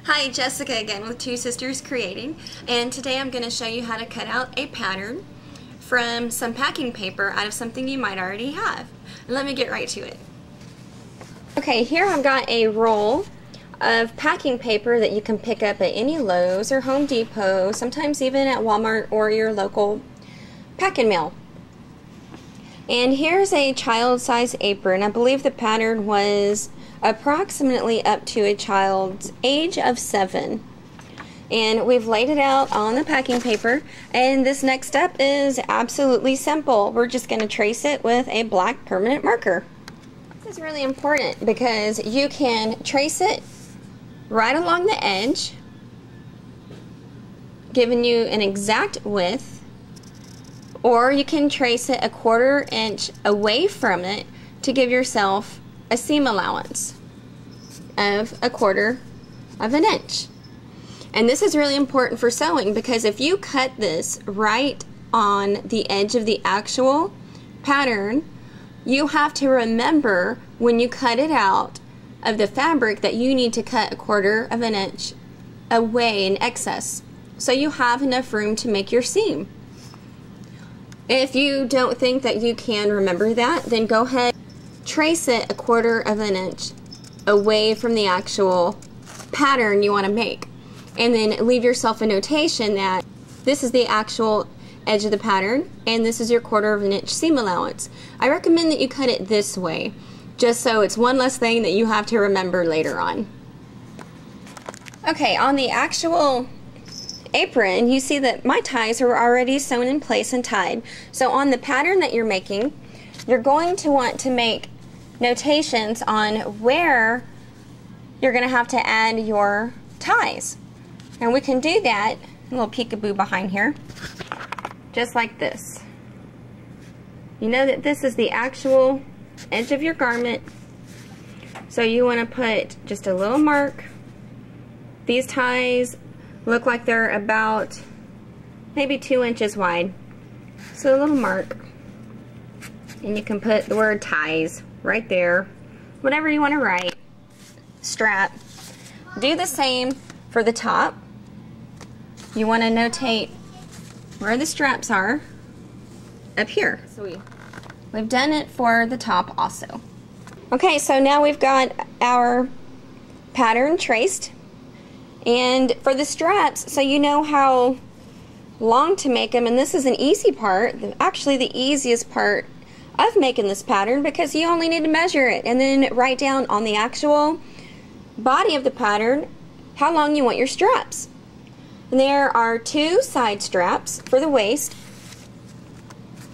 Hi, Jessica again with Two Sisters Creating, and today I'm going to show you how to cut out a pattern from some packing paper out of something you might already have. Let me get right to it. Okay, here I've got a roll of packing paper that you can pick up at any Lowe's or Home Depot, sometimes even at Walmart or your local pack and mail. And here's a child-size apron. I believe the pattern was approximately up to a child's age of 7. And we've laid it out on the packing paper, and this next step is absolutely simple. We're just going to trace it with a black permanent marker. This is really important because you can trace it right along the edge, giving you an exact width, or you can trace it a 1/4 inch away from it to give yourself a seam allowance of a 1/4 of an inch. And this is really important for sewing because if you cut this right on the edge of the actual pattern, you have to remember when you cut it out of the fabric that you need to cut a 1/4 of an inch away in excess so you have enough room to make your seam. If you don't think that you can remember that, then go ahead, trace it a 1/4 of an inch away from the actual pattern you want to make, and then leave yourself a notation that this is the actual edge of the pattern and this is your 1/4 of an inch seam allowance. I recommend that you cut it this way just so it's one less thing that you have to remember later on. Okay, on the actual apron you see that my ties are already sewn in place and tied. So on the pattern that you're making, you're going to want to make notations on where you're going to have to add your ties. And we can do that, a little peekaboo behind here, just like this. You know that this is the actual edge of your garment, so you want to put just a little mark. These ties look like they're about maybe 2 inches wide, so a little mark, and you can put the word ties right there, whatever you want to write. Strap. Do the same for the top. You want to notate where the straps are up here. So we've done it for the top also. Okay, so now we've got our pattern traced, and for the straps, so you know how long to make them, and this is an easy part, actually the easiest part of making this pattern, because you only need to measure it and then write down on the actual body of the pattern how long you want your straps. And there are 2 side straps for the waist,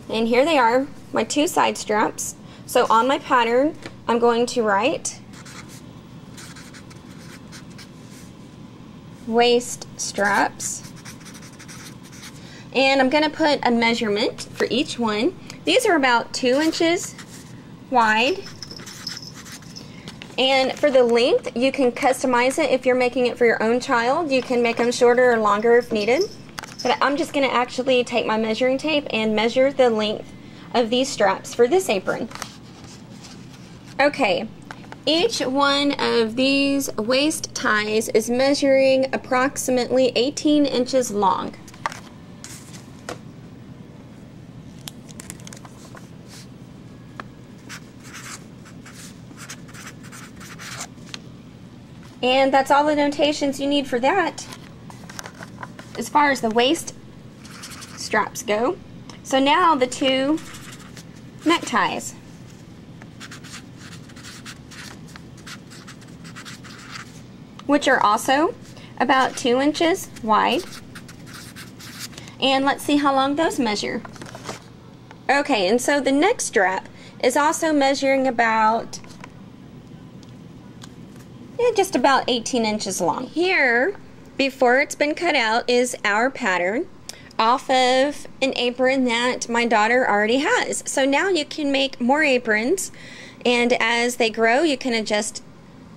and here they are, my 2 side straps. So on my pattern I'm going to write waist straps, and I'm going to put a measurement for each one. These are about 2 inches wide, and for the length you can customize it. If you're making it for your own child, you can make them shorter or longer if needed, but I'm just going to actually take my measuring tape and measure the length of these straps for this apron. Okay, each one of these waist ties is measuring approximately 18 inches long. And that's all the notations you need for that as far as the waist straps go. So now the 2 neckties. Which are also about 2 inches wide. And let's see how long those measure. Okay, and so the neck strap is also measuring about just about 18 inches long. Here, before it's been cut out, is our pattern off of an apron that my daughter already has. So now you can make more aprons, and as they grow you can adjust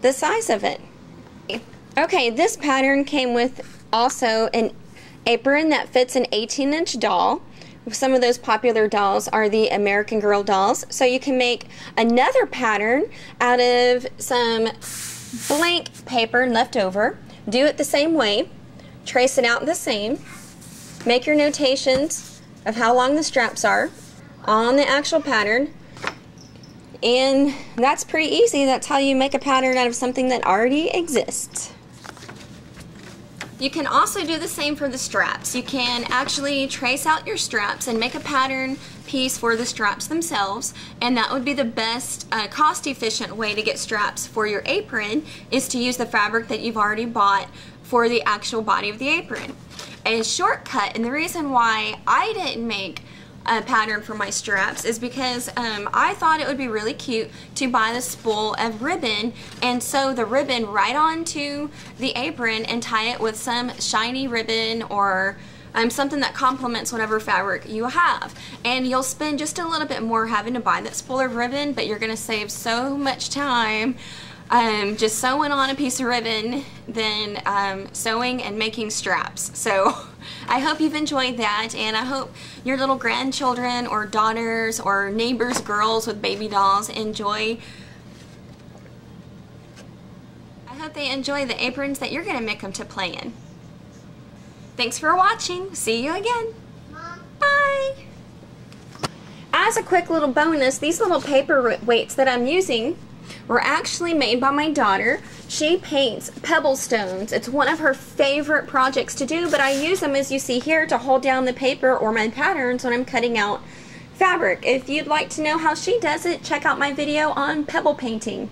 the size of it. Okay, this pattern came with also an apron that fits an 18-inch doll. Some of those popular dolls are the American Girl dolls. So you can make another pattern out of some blank paper left over Do it the same way, trace it out the same, make your notations of how long the straps are on the actual pattern, and that's pretty easy. That's how you make a pattern out of something that already exists. You can also do the same for the straps. You can actually trace out your straps and make a pattern piece for the straps themselves, and that would be the best cost-efficient way to get straps for your apron, is to use the fabric that you've already bought for the actual body of the apron. A shortcut, and the reason why I didn't make a pattern for my straps, is because I thought it would be really cute to buy the spool of ribbon and sew the ribbon right onto the apron and tie it with some shiny ribbon or something that complements whatever fabric you have. And you'll spend just a little bit more having to buy that spool of ribbon, but you're gonna save so much time just sewing on a piece of ribbon than sewing and making straps. So I hope you've enjoyed that, and I hope your little grandchildren or daughters or neighbors' girls with baby dolls enjoy. I hope they enjoy the aprons that you're going to make them to play in. Thanks for watching. See you again. Mom. Bye. As a quick little bonus, these little paper weights that I'm using were actually made by my daughter. She paints pebble stones. It's one of her favorite projects to do, but I use them, as you see here, to hold down the paper or my patterns when I'm cutting out fabric. If you'd like to know how she does it, check out my video on pebble painting.